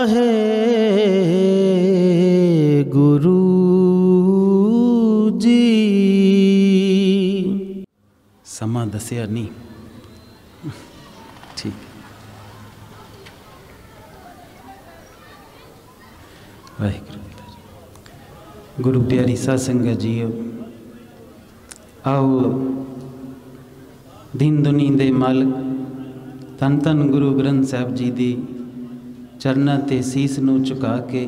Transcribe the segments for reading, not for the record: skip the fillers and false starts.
वाहे गुरु जी। समा दसिया नहीं, ठीक। वाहिगुरू गुरु प्यारी साध संगत जीओ, आओ दीन दुनी दे मालिक धन धन गुरु ग्रंथ साहब जी दी चरना ते सीस नूं झुका के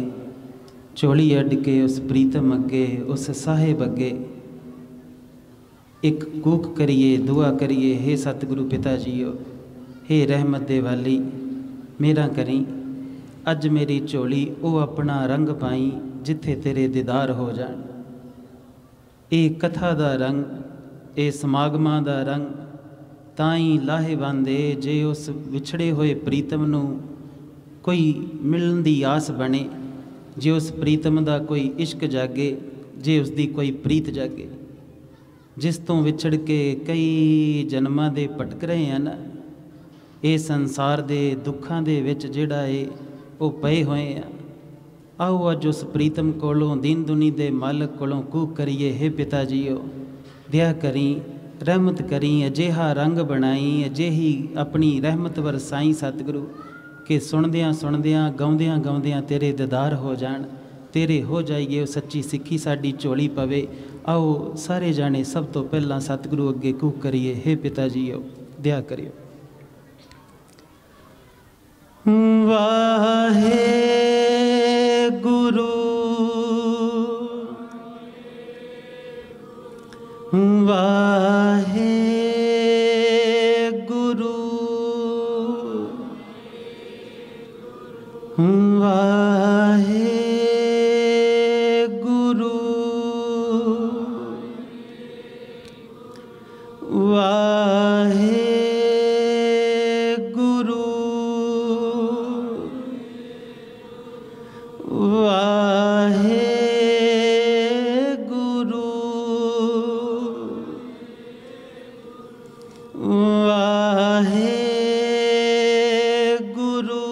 झोली अड्ड के उस प्रीतम अगे उस साहिब अगे एक कूक करिए, दुआ करिए। हे सतगुरु पिता जीओ, हे रहमत दे वाली, मेरा करी अज मेरी झोली वो अपना रंग पाई जिथे तेरे दीदार हो जान। ये कथा दा रंग, ये समागमां दा रंग ताई लाहेवंद है जे उस विछड़े हुए प्रीतम नूं कोई मिलन दी आस बने, जे उस प्रीतम दा कोई इश्क जागे, जे उसकी कोई प्रीत जागे। जिस तो विछड़ के कई जन्मां दे भटक रहे हैं ना, ये संसार दे दुखां दे विच जिहड़ा है वो पए हुए हैं। आओ अज उस प्रीतम कोलों दीन दुनी दे मालक कोलों कूक करिए, हे पिता जीओ दया करी, रहमत करी, अजिहा रंग बनाई, अजिही अपनी रहमत वरसाई सतगुरु कि सुनदियां सुनदियां गाउंदियां गाउंदियां तेरे दीदार हो जान, तेरे हो जाइए सच्ची सिक्खी साडी झोली पवे। आओ सारे जाने सब तो पहला सतगुरु अगे कूक करिए, हे पिता जीओ दया करियो। वाहे गुरु वाहे गुरु वाहे गुरु वाहे गुरु वाहे गुरु वाहे गुरु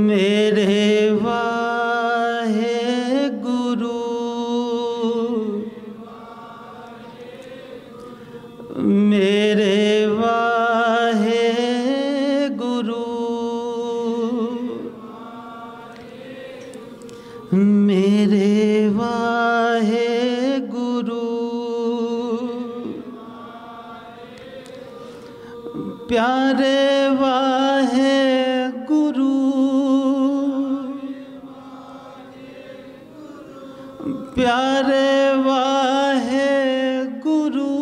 मेरे वाहे गुरु मेरे वाहे गुरु मेरे वाहे गुरु प्यारे वाहे गुरु प्यारे वाहे गुरु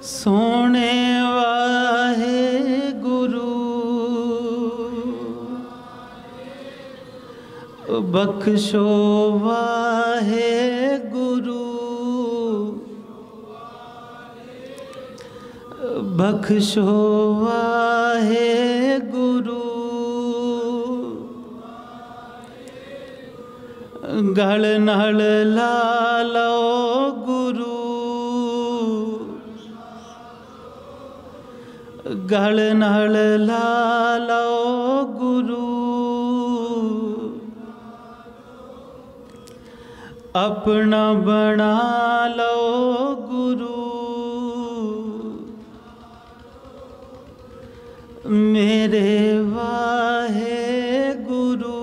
सोने वाहे गुरु बख्शो वाहे गुरु बख्शो वाहे गुरु गल नल ला लो गुरु गल नल ला लो गुरु अपना बना लो गुरु मेरे वाहे गुरु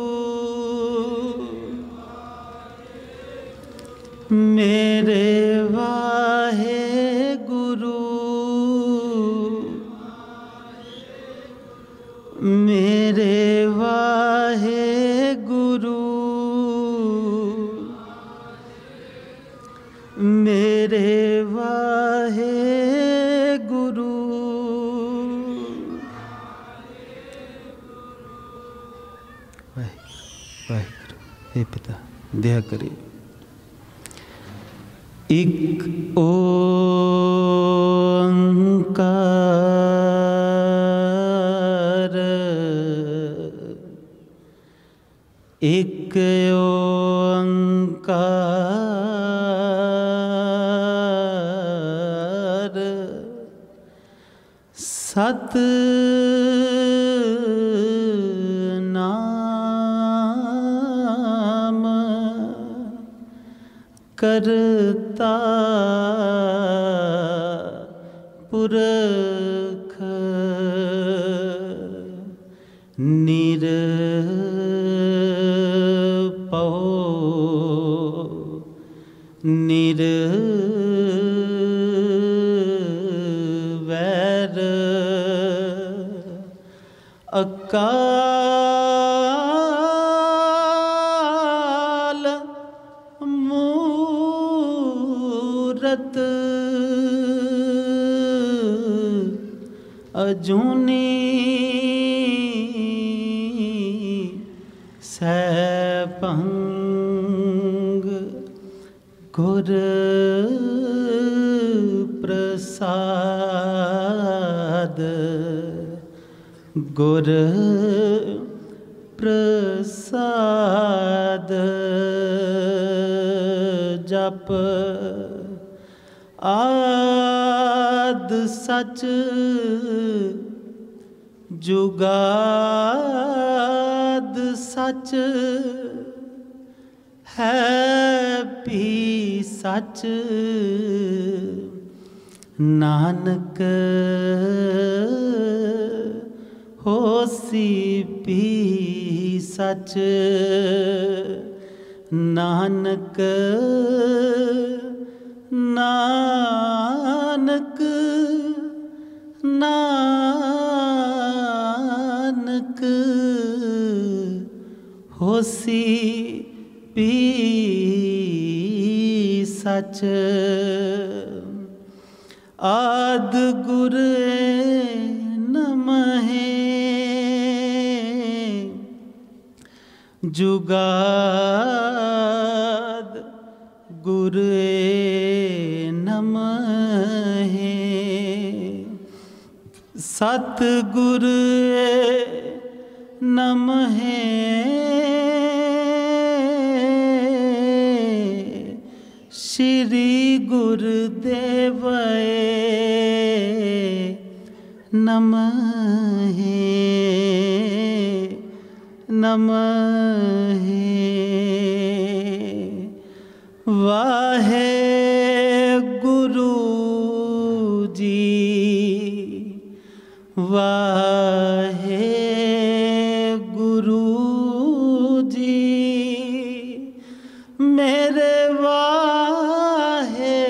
मेरे वाहे गुरु मेरे वाहे गुरु मेरे वाहे गुरु वाहिगुरू हे पिता दया करिए। एक ओंकार एक ओंकार सत नाम करता पुरख निरपौ निर्वैर अकाल मूरत अजूनी सैभंग गुर प्रसाद गुर प्रसाद जप आद सच जुगाद सच है भी सच नानक होसी भी सच नानक नानक नानक होसी भी सच आद गुर नमः जुगाद गुर नमः सतगुर नमः श्री गुरुदेव नमः नमः वाहे गुरु जी वाहे गुरु जी मेरे वाहे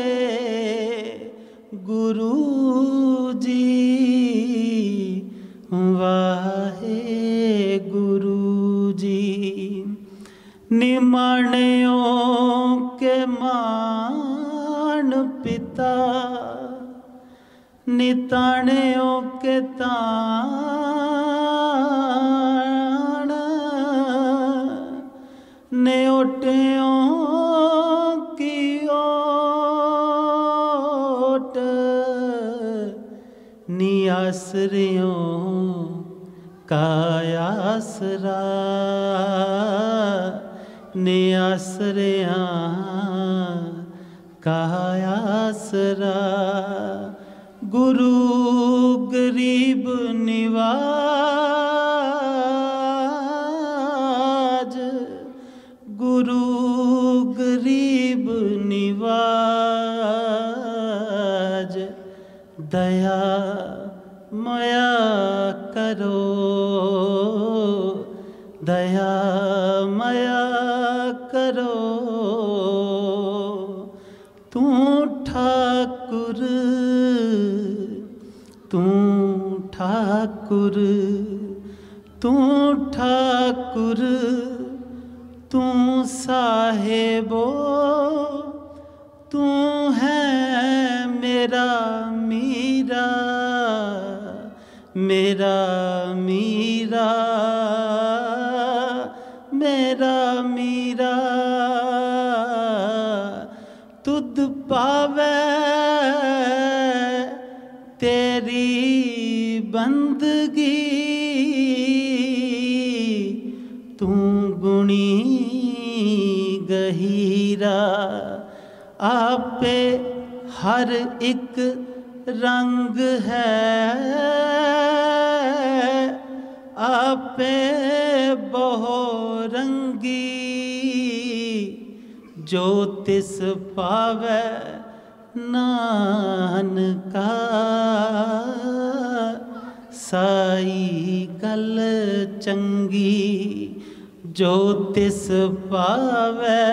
गुरु जी वाहे गुरु जी निमाणियों के मान पिता निताणियों के ताण न्योटियों की ओट नियासरियों का आसरा नियासरिया का आसरा गुरु गरीब निवाज गुरु गरीब निवाज दया माया करो दया माया करो तू ठाकुर तू ठाकुर तू ठाकुर तू साहेबो तू है मेरा मीरा मेरा मीरा मेरा मीरा तुद पावे तेरी बंदगी तू गुणी गहीरा आपे हर एक रंग है आपे बहु रंगी, जो तिस पावै नानका साई गल चंगी। जो तिस पावै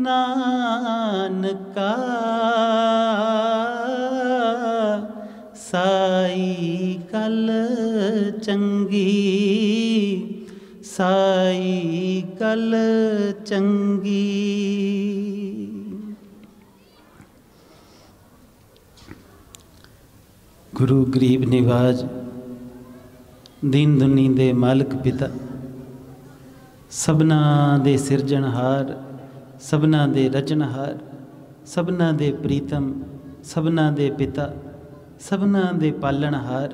नानका साई गल चंगी, साई गल चंगी। गुरु गरीब निवाज दीन दुनी दे मालिक पिता, सबना दे सिरजनहार, सबना दे रचनहार, सबना दे प्रीतम, सबना दे पिता, सबना दे पालनहार,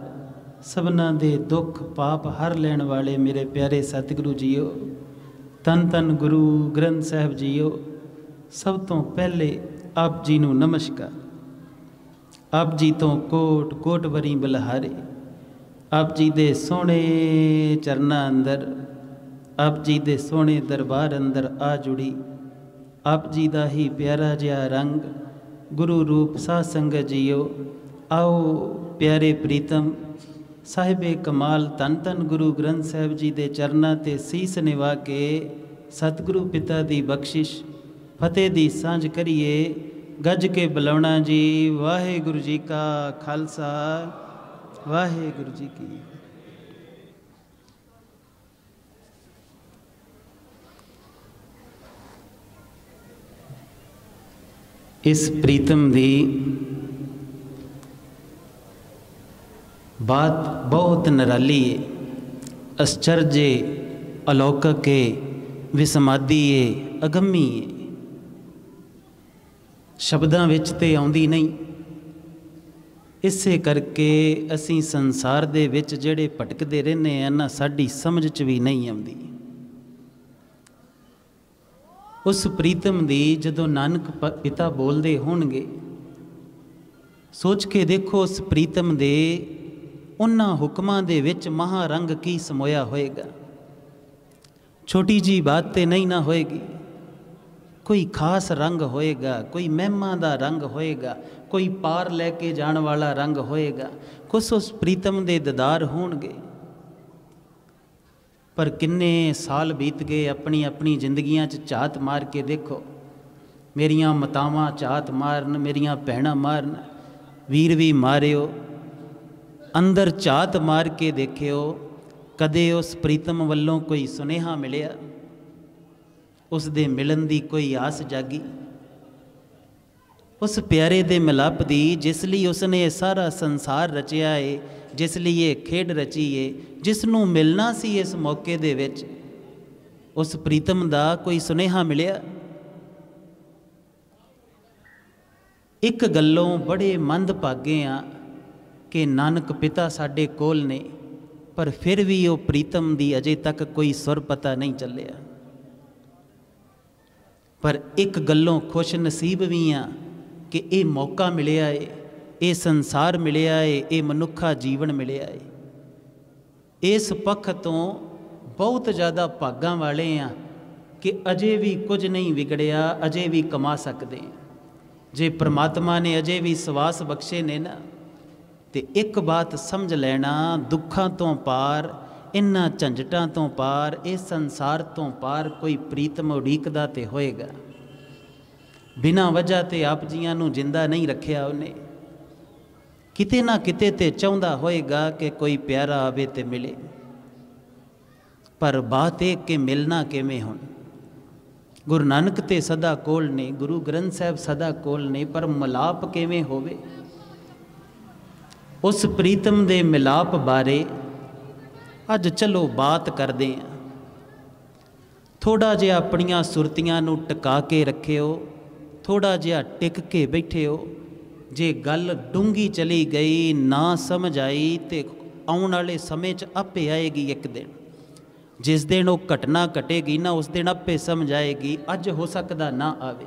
सबना दे दुख पाप हर लैण वाले मेरे प्यारे सतगुरु जीओ, तन तन गुरु ग्रंथ साहिब जीओ। सब तो पहले आप जी नूं नमस्कार। आप जी तो कोट कोट वरी बलिहारे। आप जी दे सोहणे चरना अंदर, आप जी दे सोहणे दरबार अंदर आ जुड़ी। आप जी दा ही प्यारा जिहा रंग गुरु रूप साध संगत जीओ। आओ प्यारे प्रीतम साहिबे कमाल धन धन गुरु ग्रंथ साहिब जी दे चरना ते सीस निवा के सतगुरु पिता दी बख्शिश फतेह दी सांझ करिए। गज के बुलावना जी। वाहेगुरु जी का खालसा, वाहेगुरु जी की। इस प्रीतम दी बात बहुत निराली है, आश्चर्य अलौकिक है, विसमादी है, अगम्मी है। शब्दां विच ते आउंदी नहीं। इसे करके असी संसार दे विच जिहड़े भटकदे रहने हैं ना, साडी समझ च भी नहीं आउंदी। उस प्रीतम दी जदों नानक पिता बोलदे होणगे, सोच के देखो उस प्रीतम दे उन्हां हुक्मां दे विच महारंग की समोया होएगा। छोटी जी बात ते नहीं ना होएगी। कोई खास रंग होएगा, कोई महिमा दा रंग होएगा, कोई पार लैके जाण वाला रंग होएगा। कुछ उस प्रीतम दे दीदार होणगे। पर किन्ने साल बीत गए, अपनी अपनी जिंदगियां च झात मार के देखो। मेरियां मातावां झात मारन, मेरियां भैणां मारन, वीर भी मारियो, अंदर झात मार के देखियो। कदे उस प्रीतम वल्लों कोई सुनेहा मिलिया? उस दे मिलन दी कोई आस जागी? उस प्यारे दे मिलाप दी जिस लिए उसने सारा संसार रचिया है, जिस लिए खेड रची है, जिसनों मिलना सी इस मौके दे विच, उस प्रीतम दा कोई सुनेहा मिलिया? एक गल्लों बड़े मंद भागे आ कि नानक पिता साडे कोल ने, पर फिर भी वो प्रीतम दी अजे तक कोई सुर पता नहीं चलिया। पर एक गल्लों खुश नसीब भी हाँ कि ये मौका मिलिया है, ये संसार मिलिया है, ये मनुखा जीवन मिलिया है। इस पक्ष तो बहुत ज़्यादा भागां वाले हैं कि अजे भी कुछ नहीं विगड़िया, अजे भी कमा सकते हैं। जे परमात्मा ने अजे भी सवास बख्शे ने ना, तो एक बात समझ लेना, दुखों तो पार, इन्हां झंझटां तो पार, इस संसार तो पार कोई प्रीतम उड़ीकदा ते होएगा। बिना वजह ते आप जियां नूं जिंदा नहीं रखिया उन्हें। किते ना किते ते चाहुंदा होएगा कि कोई प्यारा आवे ते मिले। पर बात एक के मिलना किवें हुण? गुरु नानक ते सदा कोल ने, गुरु ग्रंथ साहिब सदा कोल ने, पर मिलाप किवें होवे? उस प्रीतम दे मिलाप बारे अज चलो बात करते हैं। थोड़ा जिहा अपनियां सुरतियां नूं टका के रखियो, थोड़ा जिहा टिक के बैठे हो। जे गल डूंगी चली गई, ना समझ आई, तो आउण वाले समय च आपे आएगी। एक दिन जिस दिन वो घटना घटेगी ना, उस दिन आपे समझ आएगी। अज हो सकदा ना आवे।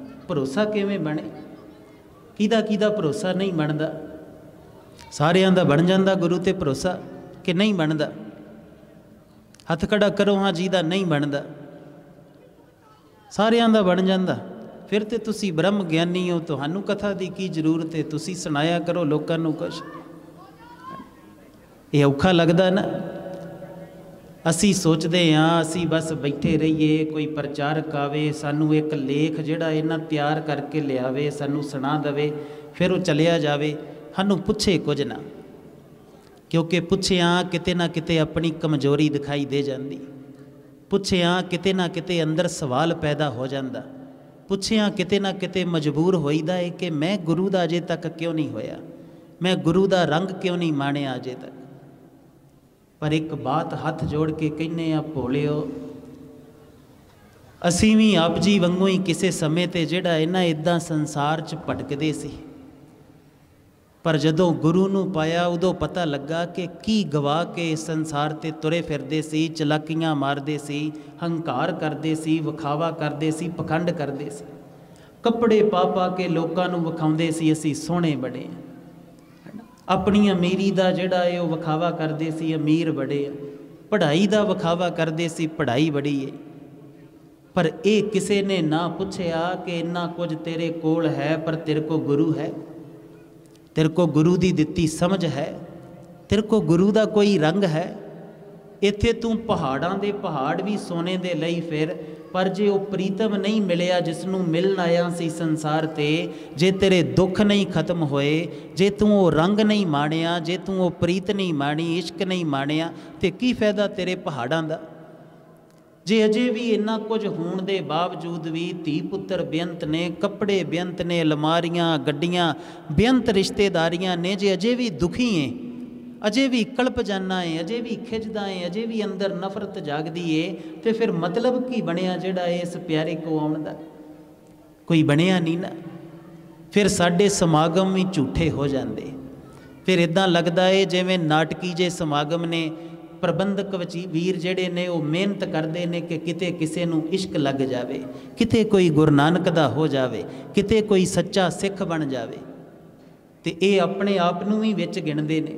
भरोसा किवें बने? किहदा भरोसा नहीं बनता? सारियां दा बन जांदा गुरु ते भरोसा कि नहीं बनता? हथ खड़ा करो हाँ जिहदा नहीं बनता। सारियां दा बन जांदा। फिर तो तुसी ब्रह्म ज्ञानी हो, तुहानू कथा की की जरूरत है? तुसी सुनाया करो लोकां नू कुछ। ये औखा लगदा ना? असी सोचते हाँ असी बस बैठे रहिए, कोई प्रचारक आवे सानू एक लेख जिहड़ा इन्हां तैयार करके लियावे, सानू सुना दवे, फिर वो चलिया जावे, सानू पुछे कुछ ना। क्योंकि पुछिया किते ना किते अपनी कमजोरी दिखाई दे जाती, पुछिया किते ना किते अंदर सवाल पैदा हो जाता, पुछिया किते ना किते मजबूर होईदा है कि मैं गुरु दा अजे तक क्यों नहीं होया, मैं गुरु दा रंग क्यों नहीं माणिया अजे तक। पर एक बात हथ जोड़ के कहने आ भोलिओ, असी भी आप जी वांगू ही किसी समय ते जिहड़ा इन्हां इदां संसार च भटकदे सी, पर जदों गुरु नूं पाया उदों पता लगा कि की गवा के संसार ते तुरे फिरदे सी, चलाकियां मारदे सी, हंकार करदे सी, विखावा करदे सी, पखंड करदे सी, कपड़े पा पा के लोकां नूं विखाउंदे सी असी सोहणे बड़े, अपनी अमीरी दा जिहड़ा है वो विखावा करदे सी अमीर बड़े, पढ़ाई दा विखावा करदे सी पढ़ाई बड़ी है। पर ये किसी ने ना पुछया कि इन्ना कुछ तेरे कोल है पर तेरे को गुरु है, तेरे को गुरु दी दित्ती समझ है, तेरे को गुरु दा कोई रंग है। इत्थे तू पहाड़ां दे पहाड़ भी सोने दे लई फिर, पर जे वो प्रीतम नहीं मिलिया जिसनों मिलन आया सी संसार ते, जे तेरे दुख नहीं खत्म होए, जे तू वो रंग नहीं माणिया, जे तू वो प्रीत नहीं माणी, इश्क नहीं माणिया, ते की फायदा तेरे पहाड़ां दा? जे अजे भी इन्ना कुछ होने के बावजूद भी धी पुत्र बेअंत ने, कपड़े बेअंत ने, अलमारियां गड्डियां बेअंत रिश्तेदारियां ने, जे अजे भी दुखी है, अजे भी कल्प जाना है, अजे भी खिजदा है, अजे भी अंदर नफरत जागदी है, तो फिर मतलब की बनिया जिहड़ा इस प्यारे को आउण दा? कोई बनिया नहीं ना। फिर साडे समागम भी झूठे हो जाते, फिर इदां लगदा है जिवें नाटकी जे समागम ने, प्रबंधक वीर जिहड़े ने वो मेहनत करते हैं कि किते किसी नूं इश्क लग जाए, किते कोई गुरु नानक दा हो जाए, किते कोई सच्चा सिख बन जाए, तो ये अपने आप नूं भी विच गिणदे ने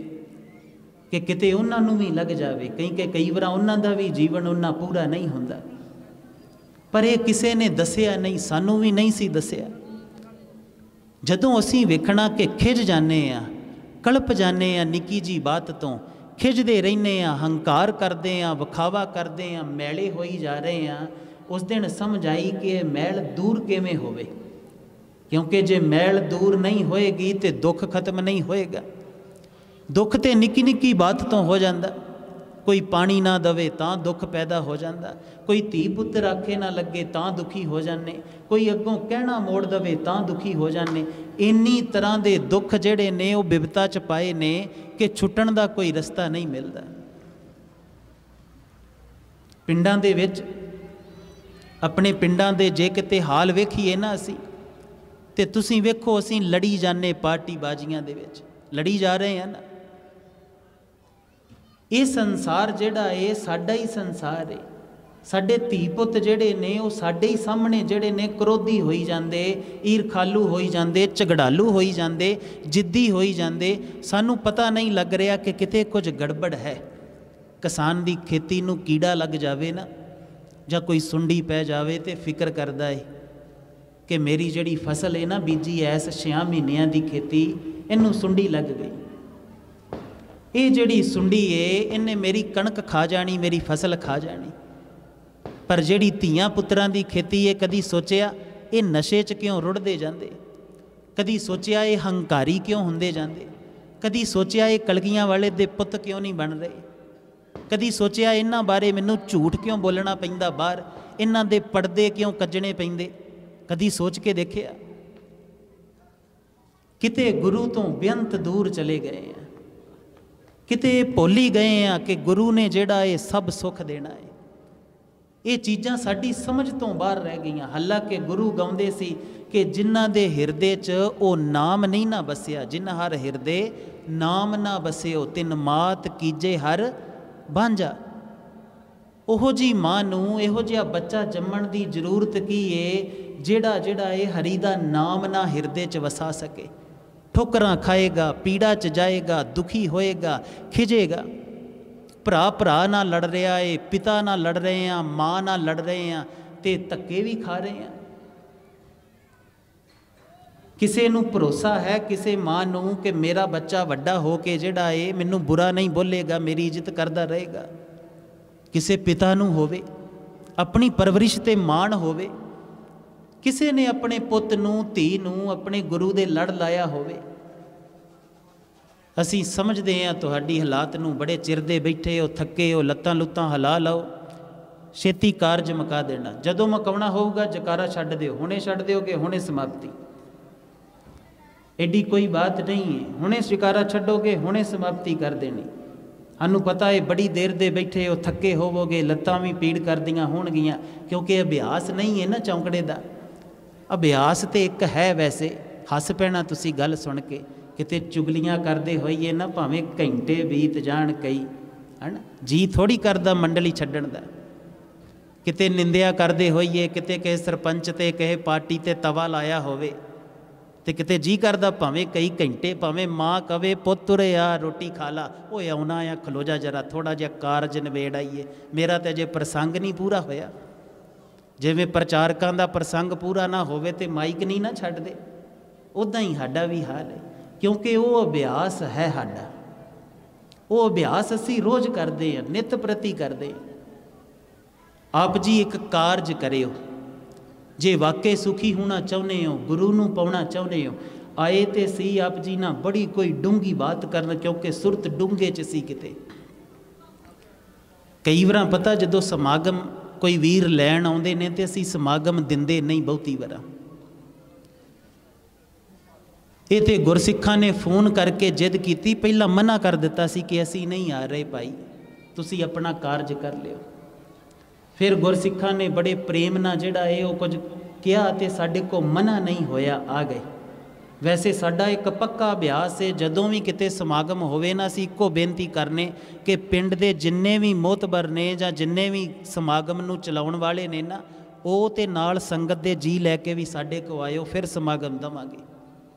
कि किते उन्हां नूं भी लग जाए, कई बार उन्हां दा भी जीवन उन्ना पूरा नहीं हुंदा। पर यह किसी ने दसिया नहीं, सानू भी नहीं सी दसिया। जदों असीं वेखना कि खिज जाने आ, कल्प जाने आ, निकी जी बात तो खिजदे रहने आ, हंकार करते हैं, विखावा करते हैं, मैले होई जा रहे हैं, उस दिन समझ आई कि मैल दूर किवें होवे, क्योंकि जे मैल दूर नहीं होएगी तो दुख खत्म नहीं होएगा। दुख तो निक्की निक्की बात तो हो जाता, कोई पानी ना दवे तां दुख पैदा हो जाता, कोई धी पुत्र आखे ना लगे तां दुखी हो जाने, कोई अगों कहना मोड़ दवे तां दुखी हो जाने। इन्नी तरह के दुख जिहड़े ने वो बिपता च पाए ने कि छुट्टण दा कोई रस्ता नहीं मिलता। पिंडां दे विच अपने पिंडां दे जे किते हाल वेखीए ना असी, ते तुसीं वेखो असीं लड़ी जाने पार्टी बाजियां दे विच लड़ी जा रहे हैं ना। ये संसार जिहड़ा है साडा ही संसार है, साडे धी पुत जिहड़े ने वो साडे ही सामने जिहड़े ने क्रोधी होई जांदे, ईरखालू होई जांदे, झगड़ालू होई जांदे, जिद्दी होई जांदे। सानू पता नहीं लग रहा कि किते कुछ गड़बड़ है। किसान दी खेती नू कीड़ा लग जावे ना, जां कोई सुंडी पै जावे तो फिक्र करदा है कि मेरी जिहड़ी फसल है ना बीजी ऐस 6 महीनों की खेती, इनू सुंडी लग गई, ये जिहड़ी सुंडी है इन्हें मेरी कणक खा जानी, मेरी फसल खा जानी। पर जिहड़ी धीआं पुत्रां दी खेती है, कदी सोचिया ये नशे च क्यों रुढ़दे जांदे, कदी सोचिया ये हंकारी क्यों हुंदे जांदे, कदी सोचिया ये कलगियां वाले दे पुत क्यों नहीं बन रहे, कदी सोचिया इन्हां बारे मैनूं झूठ क्यों बोलना पैंदा, बाहर इन्हां दे पर्दे क्यों कज्जणे पैंदे, कदी सोच के देखिया? किते गुरु तो बेअंत दूर चले गए हैं, किते भुल ही गए हैं कि गुरु ने जिहड़ा ये सब सुख देना है। ये चीज़ां साडी समझ तो बाहर रह गई। हालांकि गुरु गाउंदे सी कि जिन्हां दे हिरदे च ओ नाम नहीं ना बसिया, जिन हर हिरदे नाम ना बसियो, तिन मात कीजे हर भांजा। ओहो जी मां नूं इहो जिहा बच्चा जम्मण की जरूरत की है ਜਿਹੜਾ ਜਿਹੜਾ ਇਹ ਹਰੀ ਦਾ ਨਾਮ ਨਾ ਹਿਰਦੇ 'ਚ ਵਸਾ ਸਕੇ, ਠੋਕਰਾਂ ਖਾਏਗਾ, ਪੀੜਾ 'ਚ ਜਾਏਗਾ, ਦੁਖੀ ਹੋਏਗਾ, ਖਿਜੇਗਾ। ਭਰਾ ਭਰਾ ਨਾਲ ਲੜ ਰਿਹਾ ਏ, ਪਿਤਾ ਨਾਲ ਲੜ ਰਹੇ ਆ, ਮਾਂ ਨਾਲ ਲੜ ਰਹੇ ਆ, ਤੇ ਧੱਕੇ ਵੀ ਖਾ ਰਹੇ ਆ। ਕਿਸੇ ਨੂੰ ਭਰੋਸਾ ਹੈ ਕਿਸੇ ਮਾਂ ਨੂੰ ਕਿ ਮੇਰਾ ਬੱਚਾ ਵੱਡਾ ਹੋ ਕੇ ਜਿਹੜਾ ਏ ਮੈਨੂੰ ਬੁਰਾ ਨਹੀਂ ਬੋਲੇਗਾ, ਮੇਰੀ ਇੱਜ਼ਤ ਕਰਦਾ ਰਹੇਗਾ। ਕਿਸੇ ਪਿਤਾ ਨੂੰ ਹੋਵੇ, ਆਪਣੀ ਪਰਵਰਿਸ਼ ਤੇ ਮਾਣ ਹੋਵੇ। ਕਿਸੇ ਨੇ ਆਪਣੇ ਪੁੱਤ ਨੂੰ, ਧੀ ਨੂੰ ਆਪਣੇ ਗੁਰੂ ਦੇ ਲੜ ਲਾਇਆ ਹੋਵੇ। ਅਸੀਂ ਸਮਝਦੇ ਹਾਂ ਤੁਹਾਡੀ ਹਾਲਾਤ ਨੂੰ, ਬੜੇ ਚਿਰ ਦੇ ਬੈਠੇ ਹੋ, ਥੱਕੇ ਹੋ, ਲੱਤਾਂ ਲੁੱਤਾਂ ਹਿਲਾ ਲਓ, ਛੇਤੀ ਕਾਰਜ ਮੁਕਾ ਦੇਣਾ। ਜਦੋਂ ਮੁਕਾਉਣਾ ਹੋਊਗਾ ਜਕਾਰਾ ਛੱਡ ਦਿਓ, ਹੁਣੇ ਛੱਡ ਦਿਓਗੇ ਹੁਣੇ ਸਮਾਪਤੀ। ਐਡੀ ਕੋਈ ਬਾਤ ਨਹੀਂ ਹੈ, ਹੁਣੇ ਜਕਾਰਾ ਛੱਡੋਗੇ ਹੁਣੇ ਸਮਾਪਤੀ ਕਰ ਦੇਣੀ। ਸਾਨੂੰ ਪਤਾ ਹੈ ਬੜੀ ਦੇਰ ਦੇ ਬੈਠੇ ਹੋ, ਥੱਕੇ ਹੋਵੋਗੇ, ਲੱਤਾਂ ਵੀ ਪੀੜ ਕਰਦੀਆਂ ਹੋਣਗੀਆਂ, ਕਿਉਂਕਿ ਅਭਿਆਸ ਨਹੀਂ ਹੈ ਨਾ ਚੌਂਕੜੇ ਦਾ। ਅਭਿਆਸ ਤੇ ਇੱਕ ਹੈ ਵੈਸੇ। ਹੱਸ ਪੈਣਾ ਤੁਸੀਂ ਗੱਲ ਸੁਣ ਕੇ, ਕਿਤੇ ਚੁਗਲੀਆਂ ਕਰਦੇ ਹੋਈਏ ਨਾ, ਭਾਵੇਂ ਘੰਟੇ ਬੀਤ ਜਾਣ ਕਈ, ਹੈ ਨਾ, ਜੀ ਥੋੜ੍ਹੀ ਕਰਦਾ ਮੰਡਲੀ ਛੱਡਣ ਦਾ। ਕਿਤੇ ਨਿੰਦਿਆ ਕਰਦੇ ਹੋਈਏ, ਕਿਤੇ ਕਿਸੇ ਸਰਪੰਚ ਤੇ ਕਿਸੇ ਪਾਰਟੀ ਤੇ ਤਵਾ ਲਾਇਆ ਹੋਵੇ, ਤੇ ਕਿਤੇ ਜੀ ਕਰਦਾ ਭਾਵੇਂ ਕਈ ਘੰਟੇ, ਭਾਵੇਂ ਮਾਂ ਕਵੇ ਪੁੱਤ ਉਰੇ ਆ ਰੋਟੀ ਖਾ ਲਾ, ਓਏ ਆਉਣਾ ਆ, ਖਲੋ ਜਾ ਜਰਾ, ਥੋੜ੍ਹਾ ਜਿਹਾ ਕਾਰਜ ਨਿਬੇੜ ਆਈਏ, ਮੇਰਾ ਤਾਂ ਅਜੇ ਪ੍ਰਸੰਗ ਨਹੀਂ ਪੂਰਾ ਹੋਇਆ। ਜਿਵੇਂ ਪ੍ਰਚਾਰਕਾਂ ਦਾ ਪ੍ਰਸੰਗ ਪੂਰਾ ਨਾ ਹੋਵੇ ਤੇ ਮਾਈਕ ਨਹੀਂ ਨਾ ਛੱਡਦੇ, ਉੱਦਾਂ ਹੀ ਸਾਡਾ ਵੀ ਹਾਲ ਹੈ। ਕਿਉਂਕਿ ਉਹ ਅਭਿਆਸ ਹੈ ਸਾਡਾ, ਉਹ ਅਭਿਆਸ ਅਸੀਂ ਰੋਜ਼ ਕਰਦੇ ਹਾਂ, ਨਿਤ ਪ੍ਰਤੀ ਕਰਦੇ ਹਾਂ। ਆਪ ਜੀ ਇੱਕ ਕਾਰਜ ਕਰਿਓ, ਜੇ ਵਾਕਈ ਸੁਖੀ ਹੋਣਾ ਚਾਹੁੰਦੇ ਹੋ, ਗੁਰੂ ਨੂੰ ਪਾਉਣਾ ਚਾਹੁੰਦੇ ਹੋ। ਆਏ ਤੇ ਸੀ ਆਪ ਜੀ ਨਾ ਬੜੀ ਕੋਈ ਡੂੰਘੀ ਬਾਤ ਕਰਨ, ਕਿਉਂਕਿ ਸੁਰਤ ਡੂੰਘੇ 'ਚ ਸੀ ਕਿਤੇ। ਕਈ ਵਾਰਾਂ ਪਤਾ ਜਦੋਂ ਸਮਾਗਮ ਕੋਈ ਵੀਰ ਲੈਣ ਆਉਂਦੇ ਨੇ ਤੇ ਅਸੀਂ ਸਮਾਗਮ ਦਿੰਦੇ ਨਹੀਂ ਬਹੁਤੀ ਵਾਰਾਂ। ਇਹ ਤੇ ਗੁਰਸਿੱਖਾਂ ਨੇ ਫੋਨ ਕਰਕੇ ਜਿੱਦ ਕੀਤੀ, ਪਹਿਲਾਂ ਮਨਾ ਕਰ ਦਿੱਤਾ ਸੀ ਕਿ ਅਸੀਂ ਨਹੀਂ ਆ ਰਹੇ ਭਾਈ, ਤੁਸੀਂ ਆਪਣਾ ਕਾਰਜ ਕਰ ਲਿਓ। ਫਿਰ ਗੁਰਸਿੱਖਾਂ ਨੇ ਬੜੇ ਪ੍ਰੇਮ ਨਾਲ ਜਿਹੜਾ ਇਹ ਉਹ ਕੁਝ ਕਿਹਾ ਤੇ ਸਾਡੇ ਕੋਲ ਮਨਾ ਨਹੀਂ ਹੋਇਆ, ਆ ਗਏ। ਵੈਸੇ ਸਾਡਾ ਇੱਕ ਪੱਕਾ ਅਭਿਆਸ ਹੈ, ਜਦੋਂ ਵੀ ਕਿਤੇ ਸਮਾਗਮ ਹੋਵੇ ਨਾ, ਅਸੀਂ ਇੱਕੋ ਬੇਨਤੀ ਕਰਨੇ ਕਿ ਪਿੰਡ ਦੇ ਜਿੰਨੇ ਵੀ ਮੋਹਤਬਰ ਨੇ ਜਾਂ ਜਿੰਨੇ ਵੀ ਸਮਾਗਮ ਨੂੰ ਚਲਾਉਣ ਵਾਲੇ ਨੇ ਨਾ, ਉਹ ਤੇ ਨਾਲ ਸੰਗਤ ਦੇ ਜੀ ਲੈ ਕੇ ਵੀ ਸਾਡੇ ਕੋਲ ਆਇਓ, ਫਿਰ ਸਮਾਗਮ ਦੇਵਾਂਗੇ।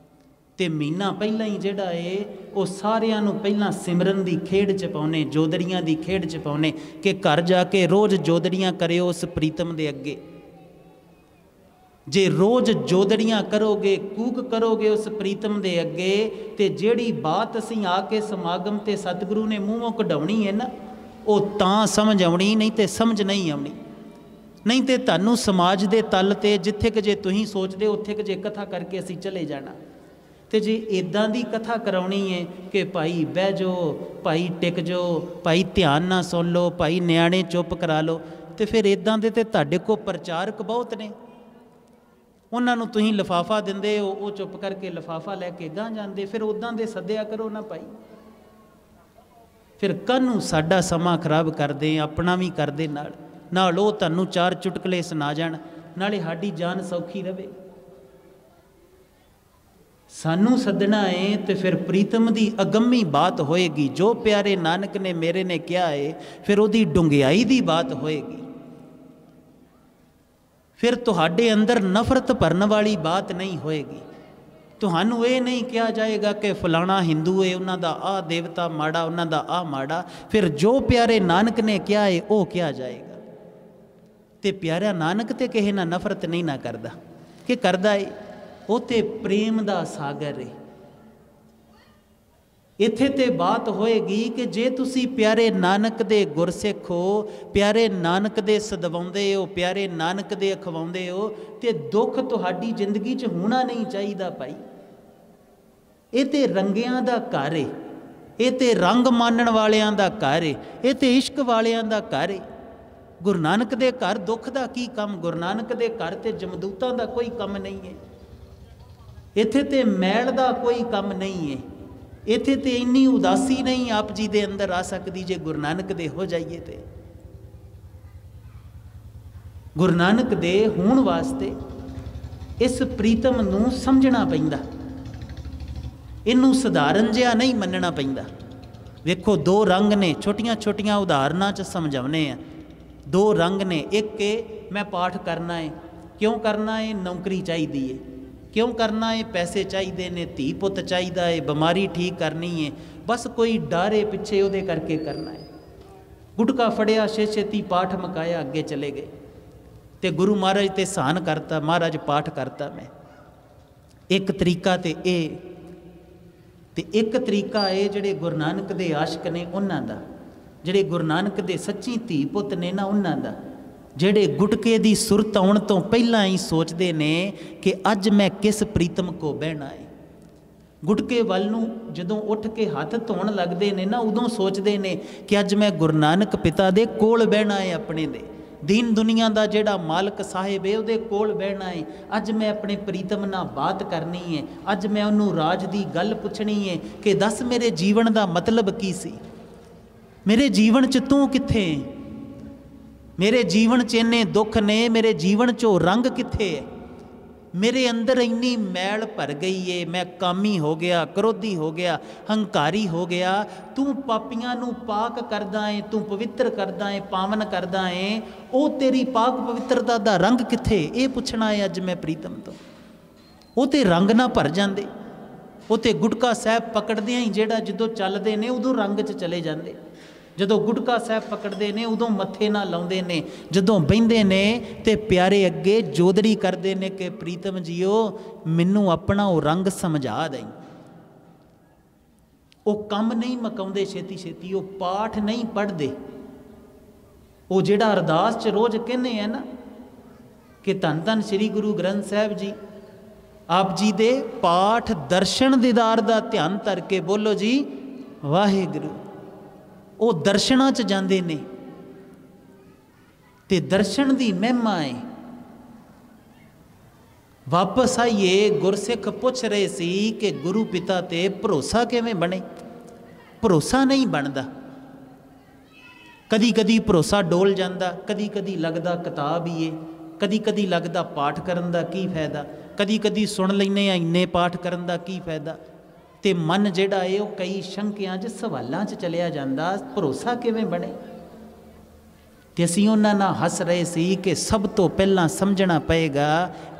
ਤੇ ਮਹੀਨਾ ਪਹਿਲਾਂ ਹੀ ਜਿਹੜਾ ਏ ਉਹ ਸਾਰਿਆਂ ਨੂੰ ਪਹਿਲਾਂ ਸਿਮਰਨ ਦੀ ਖੇਡ 'ਚ ਪਾਉਣੇ, ਜੋਦੜੀਆਂ ਦੀ ਖੇਡ 'ਚ ਪਾਉਣੇ ਕਿ ਘਰ ਜਾ ਕੇ ਰੋਜ਼ ਜੋਦੜੀਆਂ ਕਰਿਓ ਉਸ ਪ੍ਰੀਤਮ ਦੇ ਅੱਗੇ। ਜੇ ਰੋਜ਼ ਜੋਦੜੀਆਂ ਕਰੋਗੇ, ਕੂਕ ਕਰੋਗੇ ਉਸ ਪ੍ਰੀਤਮ ਦੇ ਅੱਗੇ, ਤੇ ਜਿਹੜੀ ਬਾਤ ਅਸੀਂ ਆ ਕੇ ਸਮਾਗਮ ਤੇ ਸਤਿਗੁਰੂ ਨੇ ਮੂੰਹੋਂ ਕਢਾਉਣੀ ਹੈ ਨਾ, ਉਹ ਤਾਂ ਸਮਝ ਆਉਣੀ, ਨਹੀਂ ਤੇ ਸਮਝ ਨਹੀਂ ਆਉਣੀ। ਨਹੀਂ ਤੇ ਤੁਹਾਨੂੰ ਸਮਾਜ ਦੇ ਤਲ ਤੇ ਜਿੱਥੇ ਕਿ ਜੇ ਤੁਸੀਂ ਸੋਚਦੇ ਉੱਥੇ ਕਿ ਜੇ ਕਥਾ ਕਰਕੇ ਅਸੀਂ ਚਲੇ ਜਾਣਾ। ਤੇ ਜੇ ਇੱਦਾਂ ਦੀ ਕਥਾ ਕਰਾਉਣੀ ਹੈ ਕਿ ਭਾਈ ਬਹਿ ਜਾਓ, ਭਾਈ ਟਿਕ ਜਾਓ, ਭਾਈ ਧਿਆਨ ਨਾਲ ਸੁਣ ਲਓ, ਭਾਈ ਨਿਆਣੇ ਚੁੱਪ ਕਰਾ ਲਓ, ਤੇ ਫਿਰ ਇੱਦਾਂ ਦੇ ਤੇ ਤੁਹਾਡੇ ਕੋਲ ਪ੍ਰਚਾਰਕ ਬਹੁਤ ਨੇ। ਉਹਨਾਂ ਨੂੰ ਤੁਸੀਂ ਲਿਫਾਫਾ ਦਿੰਦੇ ਹੋ, ਉਹ ਚੁੱਪ ਕਰਕੇ ਲਿਫਾਫਾ ਲੈ ਕੇ ਗਾਂਹ ਜਾਂਦੇ। ਫਿਰ ਉੱਦਾਂ ਦੇ ਸੱਦਿਆ ਕਰੋ ਨਾ ਭਾਈ। ਫਿਰ ਕਾਹਨੂੰ ਸਾਡਾ ਸਮਾਂ ਖਰਾਬ ਕਰਦੇ, ਆਪਣਾ ਵੀ ਕਰਦੇ ਨਾਲ ਉਹ ਤੁਹਾਨੂੰ ਚਾਰ ਚੁਟਕਲੇ ਸੁਣਾ ਜਾਣ, ਨਾਲੇ ਸਾਡੀ ਜਾਨ ਸੌਖੀ ਰਵੇ। ਸਾਨੂੰ ਸੱਦਣਾ ਏ ਤੇ ਫਿਰ ਪ੍ਰੀਤਮ ਦੀ ਅਗੰਮੀ ਬਾਤ ਹੋਏਗੀ, ਜੋ ਪਿਆਰੇ ਨਾਨਕ ਨੇ ਮੇਰੇ ਨੇ ਕਿਹਾ ਏ, ਫਿਰ ਉਹਦੀ ਡੁੰਗਿਆਈ ਦੀ ਬਾਤ ਹੋਏਗੀ। ਫਿਰ ਤੁਹਾਡੇ ਅੰਦਰ ਨਫ਼ਰਤ ਭਰਨ ਵਾਲੀ ਬਾਤ ਨਹੀਂ ਹੋਏਗੀ। ਤੁਹਾਨੂੰ ਇਹ ਨਹੀਂ ਕਿਹਾ ਜਾਏਗਾ ਕਿ ਫਲਾਣਾ ਹਿੰਦੂ ਏ, ਉਹਨਾਂ ਦਾ ਆਹ ਦੇਵਤਾ ਮਾੜਾ, ਉਹਨਾਂ ਦਾ ਆਹ ਮਾੜਾ। ਫਿਰ ਜੋ ਪਿਆਰੇ ਨਾਨਕ ਨੇ ਕਿਹਾ ਏ ਉਹ ਕਿਹਾ ਜਾਏਗਾ। ਤੇ ਪਿਆਰਾ ਨਾਨਕ ਤੇ ਕਿਸੇ ਨਾਲ ਨਫ਼ਰਤ ਨਹੀਂ ਨਾ ਕਰਦਾ, ਕਿ ਕਰਦਾ ਏ? ਉਹ ਤੇ ਪ੍ਰੇਮ ਦਾ ਸਾਗਰ ਏ। ਇੱਥੇ ਤੇ ਬਾਤ ਹੋਏਗੀ ਕਿ ਜੇ ਤੁਸੀਂ ਪਿਆਰੇ ਨਾਨਕ ਦੇ ਗੁਰਸਿੱਖ ਹੋ, ਪਿਆਰੇ ਨਾਨਕ ਦੇ ਸਦਵਾਉਂਦੇ ਹੋ, ਪਿਆਰੇ ਨਾਨਕ ਦੇ ਅਖਵਾਉਂਦੇ ਹੋ, ਤੇ ਦੁੱਖ ਤੁਹਾਡੀ ਜ਼ਿੰਦਗੀ 'ਚ ਹੋਣਾ ਨਹੀਂ ਚਾਹੀਦਾ ਭਾਈ। ਇਹ ਤੇ ਰੰਗਿਆਂ ਦਾ ਘਰ ਏ, ਇਹ ਤੇ ਰੰਗ ਮਾਨਣ ਵਾਲਿਆਂ ਦਾ ਘਰ ਏ, ਇਹ ਤੇ ਇਸ਼ਕ ਵਾਲਿਆਂ ਦਾ ਘਰ ਏ। ਗੁਰੂ ਨਾਨਕ ਦੇ ਘਰ ਦੁੱਖ ਦਾ ਕੀ ਕੰਮ? ਗੁਰੂ ਨਾਨਕ ਦੇ ਘਰ ਤੇ ਜਮਦੂਤਾਂ ਦਾ ਕੋਈ ਕੰਮ ਨਹੀਂ ਹੈ। ਇੱਥੇ ਤੇ ਮੈਲ ਦਾ ਕੋਈ ਕੰਮ ਨਹੀਂ ਹੈ। ਇੱਥੇ ਤੇ ਇੰਨੀ ਉਦਾਸੀ ਨਹੀਂ ਆਪ ਜੀ ਦੇ ਅੰਦਰ ਆ ਸਕਦੀ ਜੇ ਗੁਰੂ ਨਾਨਕ ਦੇ ਹੋ ਜਾਈਏ। ਤੇ ਗੁਰੂ ਨਾਨਕ ਦੇ ਹੋਣ ਵਾਸਤੇ ਇਸ ਪ੍ਰੀਤਮ ਨੂੰ ਸਮਝਣਾ ਪੈਂਦਾ, ਇਹਨੂੰ ਸਧਾਰਨ ਜਿਹਾ ਨਹੀਂ ਮੰਨਣਾ ਪੈਂਦਾ। ਵੇਖੋ ਦੋ ਰੰਗ ਨੇ, ਛੋਟੀਆਂ ਛੋਟੀਆਂ ਉਦਾਹਰਨਾਂ 'ਚ ਸਮਝਾਉਣੇ ਆ। ਦੋ ਰੰਗ ਨੇ, ਇੱਕ ਇਹ ਮੈਂ ਪਾਠ ਕਰਨਾ ਹੈ, क्यों करना है? नौकरी चाहिए है। क्यों करना है? पैसे चाहिए ने, धी पुत चाहिए है, बीमारी ठीक करनी है, बस कोई डारे पिछे उहदे करके करना है। गुटका फड़िया, छेती पाठ मकाया, अगे चले गए। तो गुरु महाराज ते सहन करता, महाराज पाठ करता मैं। एक तरीका तो एक तरीका है जिहड़े गुरु नानक दे आशिक ने उन्हां दा, जिहड़े गुरु नानक दे सच्ची धी पुत ने ना उन्हां दा, जिहड़े गुटके दी सुरत आउण तो पहलां ही सोचते ने कि अज मैं किस प्रीतम को बहना है। गुटके वल नूं जदों उठ के हथ धोण लगदे ने ना, उदों सोचते ने कि अज मैं गुरु नानक पिता दे कोल बहना है, अपने दे दीन दुनिया का जिहड़ा मालक साहिब है उहदे कोल बहना है। अज मैं अपने प्रीतम नाल बात करनी है, अज मैं उन्होंने राज की गल पुछनी है कि दस मेरे जीवन का मतलब की सी, मेरे जीवन च तू कित्थे, मेरे जीवन च इन्ने दुख ने, मेरे जीवन चो रंग कित्थे है, मेरे अंदर इन्नी मैल भर गई है, मैं कामी हो गया, क्रोधी हो गया, हंकारी हो गया। तू पापियां नू पाक करदा है, तू पवित्र करदा है, पावन करदा है, वो तेरी पाक पवित्रता दा रंग कित्थे, ये पुछना है अज मैं प्रीतम तो। वो तो रंग ना भर जाते, वो तो गुटका साहब पकड़दे ही जेड़ा जदों चलते हैं उदों रंग च चले जाते, जदों गुटका साहब पकड़ते हैं उदों मत्थे ना लाउंदे ने, जदों बहिंदे ने ते प्यारे अगे जोदड़ी करते हैं कि प्रीतम जीओ मैनू अपना वो रंग समझा दें। वो कम नहीं मकाउंदे छेती छेती, वो पाठ नहीं पढ़ते, वो जिहड़ा अरदास च रोज़ कहने हैं ना कि धन धन श्री गुरु ग्रंथ साहब जी आप जी दे पाठ दर्शन दीदार दा ध्यान धर के बोलो जी वाहिगुरू। वो दर्शनां च जांदे ने ते दर्शन दी महिमा है। वापस आइए, गुरसिख पूछ रहे सी कि गुरु पिता ते भरोसा किवें बने। भरोसा नहीं बनता, कदी कदी भरोसा डोल जाता, कदी कदी लगता किताब ही है, कदी कदी लगता पाठ करन दा की फायदा, कदी कदी सुन लैने इन्ने पाठ करन दा की फायदा। ते मन जिहड़ा है वह कई शंकियां च सवालों च चलिया जाता, भरोसा किवें बने। ते असीं उन्हां नाल हस रहे सी कि सब तो पहलां समझना पएगा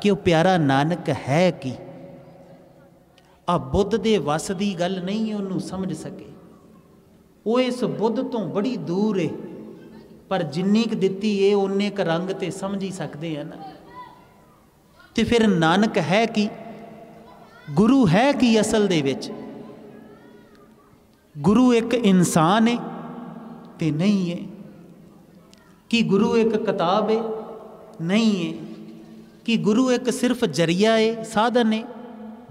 कि वह प्यारा नानक है की। आ बुद्ध दे वस दी गल नहीं है उन्होंने समझ सके, वो इस बुद्ध तो बड़ी दूर है, पर जिन्नी क दित्ती है उन्ने क रंग ते समझ ही सकते हैं ना। ते फिर नानक है की, गुरु है कि असल दे विच? गुरु एक इंसान है ते नहीं है, कि गुरु एक किताब है? नहीं है। कि गुरु एक सिर्फ जरिया है, साधन है?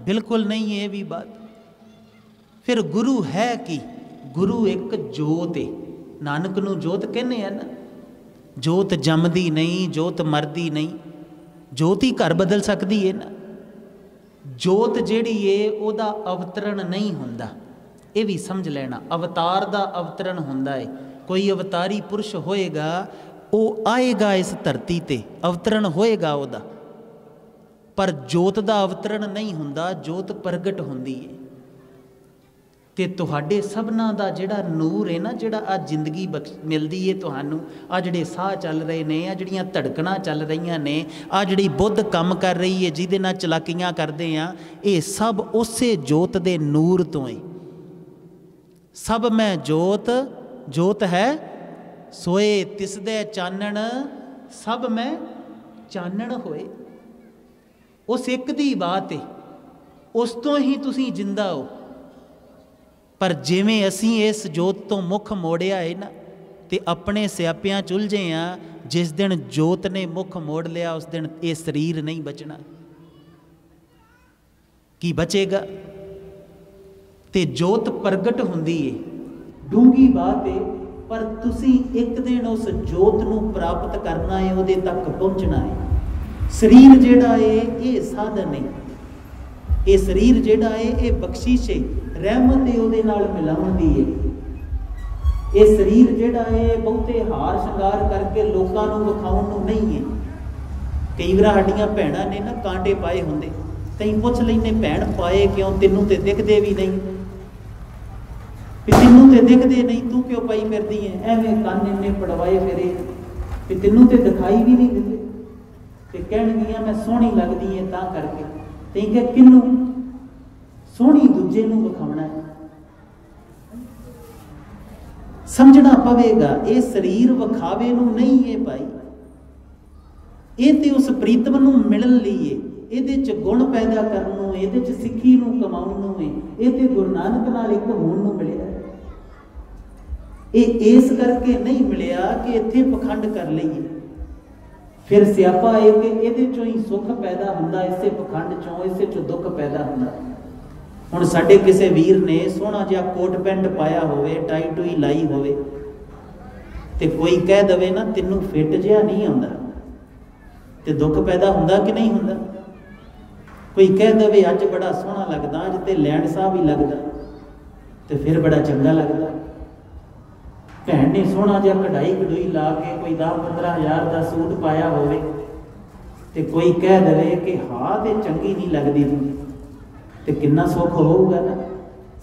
बिल्कुल नहीं है ये भी बात। फिर गुरु है कि गुरु एक जोत है। नानक नूं जोत कहने हैं ना, जोत जमदी नहीं, जोत मरदी नहीं, जोत ही घर बदल सकती है ना। जोत जिहड़ी है उहदा अवतरण नहीं हुंदा, ये भी समझ लेना। अवतार दा अवतरण हुंदा है, कोई अवतारी पुरुष होएगा वो आएगा इस धरती ते, अवतरण होएगा उहदा, पर जोत दा अवतरण नहीं हुंदा, जोत प्रगट हुंदी है। ते तुहाडे सबना दा जिहड़ा नूर है ना, जिहड़ा आ जिंदगी मिलदी है तुहानू, आ जिहड़े साह चल रहे ने, आ जिहड़ियां धड़कणां चल रही ने, आ जिहड़ी बुद्ध काम कर रही है जिहदे नाल चलाकियां करदे आ, ये सब उसे जोत दे नूर तो है। सब मैं जोत, जोत है सोए तिसदे चानण, सब मैं चानण होए। उस एक दी बात है, उस तो ही तुसीं जिंदा हो। पर जिमें असी इस जोत तो मुख मोड़िया है ना, तो अपने स्यापियां चुलझे हाँ। जिस दिन जोत ने मुख मोड़ लिया उस दिन ये शरीर नहीं बचना। की बचेगा? ते जोत प्रगट हुंदी है, डूंगी बात है, पर तुसी एक दिन उस जोत नूं प्राप्त करना है, उहदे तक पहुंचना है। शरीर जिहड़ा है ये साधन है, ये शरीर जिहड़ा है ये बख्शिश है, रहमत है उहदे नाल मिलाउण दी है। ये शरीर जिहड़ा है बहुते हार शंगार करके लोकां नूं विखाउण नूं नहीं है। कई बार साडीआं भैणां ने ना कांटे पाए हुंदे, कई पुछ लैंदे भैण पाए क्यों, तैनूं ते दिखदे भी नहीं, तैनूं ते दिखदे नहीं, तू क्यों पाई फिरदी है, एवें कंन इन्ने पड़वाए फिरे, तैनूं ते दिखाई भी नहीं दिंदे। तो कहणगियां मैं सोहनी लगदी है तां करके। ते कि किनू सोहनी दूजे नूं विखाउणा है। समझना पवेगा ये शरीर विखावे नूं नहीं है भाई, ये तो उस प्रीतम नूं मिलण लई है, ਇਹਦੇ ਚ गुण पैदा करन नूं, ਇਹਦੇ ਚ सिੱखी नूं कमाउण नूं है, ਇਹ ਤੇ गुरु नानक नाल एक होण नूं मिलिਆ। ਇਹ इस करके नहीं मिलिਆ कि इत्थे पखंड कर लईए। फिर सियापा है कि ਇਹਦੇ ਚੋਂ ही सुख पैदा हुंदा, इसे पखंड चों इसे चों दुख पैदा हुंदा। हुण साडे किसी वीर ने सोहना जिहा कोट पैंट पाया होवे, टाई टूई लाई होवे, ते कोई कह दवे ना तैनूं फिट जिहा नहीं आउंदा, ते दुख पैदा हुंदा कि नहीं हुंदा? कोई कह दे अज बड़ा सोहना लगदा, अज तो लैंड साहब ही लगदा, तो फिर बड़ा चंगा लगदा। भैन ने सोहना जिहा कढ़ाई कढ़ूई ला के कोई 10-15 हज़ार का सूट पाया होवे, ते कोई कह दे कि हाँ तो चंगी नहीं लगती तू, तो कितना सुख होगा ना।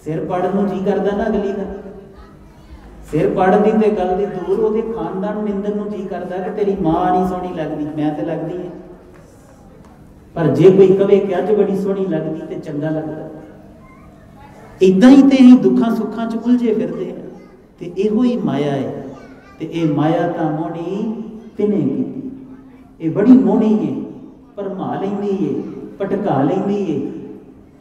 सिर पढ़न नूं जी करदा ना अगली का, सिर पढ़ दी तो गल दी दूर, वो खानदान निंदन नूं जी करदा कि तेरी माँ नहीं सोहनी लगती, मैं तो लगती है। पर जे कोई कहे कि अज बड़ी सोहनी लगती तो चंगा लगता। इदां ही तो असीं दुखां सुखां च उलझे फिरदे हैं, ते इहो ही माया है। ते ये माया तां मोहनी तिने कीती, ये बड़ी मोहनी है, भरमा लैंदी है, भटका लैंदी है,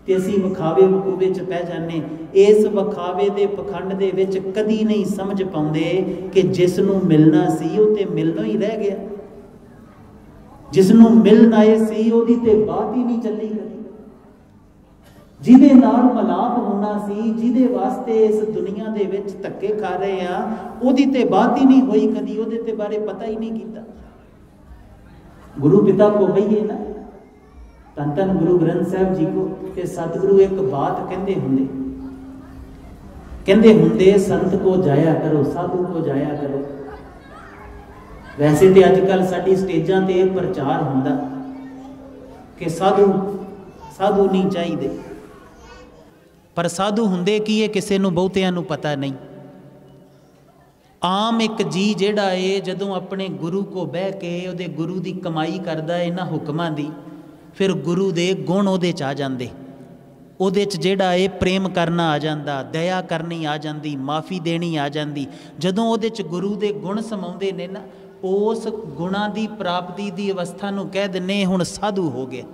ते असीं विखावे वकूवे च पै जाने। इस विखावे दे पखंड दे विच कदी नहीं समझ पाउंदे कि जिस नूं मिलना सी वो ते मिलनों ही रह गया, जिसनों मिलन आए सी ओदी ते बात ही नहीं चली कदी, जिहदे नाल मलाप होना सी, जिहदे वास्ते इस दुनिया दे विच धक्के खा रहे हैं, ओदी ते बात ही नहीं होई कदी, ओदे ते बारे पता ही नहीं कीता। गुरु पिता को कहिए ना, धन धन गुरु ग्रंथ साहब जी को, कि सतगुरु एक बात कहते हुंदे संत को जाया करो, साधु को जाया करो। वैसे तो अजकल साडी स्टेजां ते प्रचार हुंदा कि साधु साधु नहीं चाहिए, पर साधु हुंदे की है किसी नूं बहुतिआं नूं पता नहीं। आम एक जी जिहड़ा है जदों अपने गुरु को बह के उहदे गुरु की कमाई करदा है इन्हां हुक्मां दी, फिर गुरु दे गुण उहदे च आ जांदे, उहदे च जिहड़ा है प्रेम करना आ जांदा, दया करनी आ जांदी, माफ़ी देनी आ जांदी। जदों उहदे च गुरु दे गुण समाउंदे ने ना, उस गुणा की प्राप्ति की अवस्था नूं कह दिंदे हुण साधु हो गया।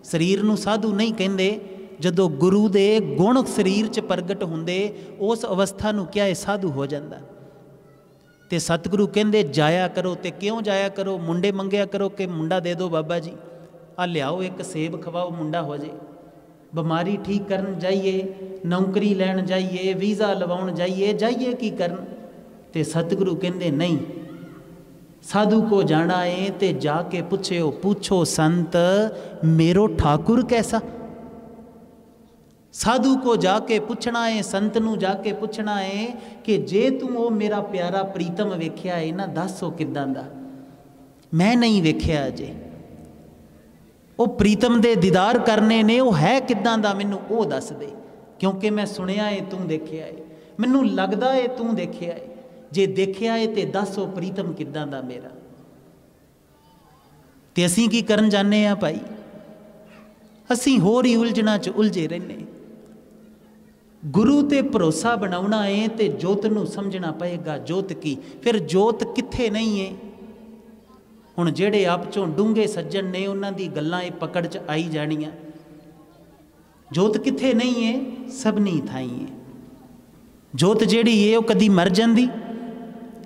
शरीर नूं साधु नहीं कहिंदे, जदों गुरु दे गुण शरीर च प्रगट हुंदे उस अवस्था नूं क्या है साधु हो जांदा। ते सतगुरु कहंदे जाया करो, ते क्यों जाया करो? मुंडे मंगिया करो कि मुंडा दे दो बाबा जी, आ लियाओ एक सेब खवाओ मुंडा हो जाए। बीमारी ठीक करन जाइए, नौकरी लैन जाइए, वीज़ा लवाउण जाइए, जाइए की करन? ते सतगुरु कहंदे नहीं, साधु को जाना है ते जाके पूछो संत मेरो ठाकुर कैसा। साधु को जाके पूछना है, संत नूं जाके पूछना है कि जे तू वो मेरा प्यारा प्रीतम वेख्या है ना, दस वो किदां दा, मैं नहीं वेख्या अजे। वो प्रीतम दे दीदार करने ने, वो है किदां दा मैनू वो दस दे, क्योंकि मैं सुनिया है तू देखिया है, मैनू लगदा है तू देखिया है। जे देखिया है तो दस वो प्रीतम किदां दा मेरा। ते असीं की करन जाने आ भाई, असीं होर ही उलझना च उलझे रहने। गुरु ते भरोसा बनाउणा है तो जोत नूं समझना पएगा, जोत की। फिर जोत कित्थे नहीं है? हुण जिहड़े आप चों डूंघे सज्जन ने उन्हां दी गल्लां ये पकड़ च आई जाणियां। जोत कित्थे नहीं है? सबनी थाई है। जोत जिहड़ी है वो कदी मर जांदी।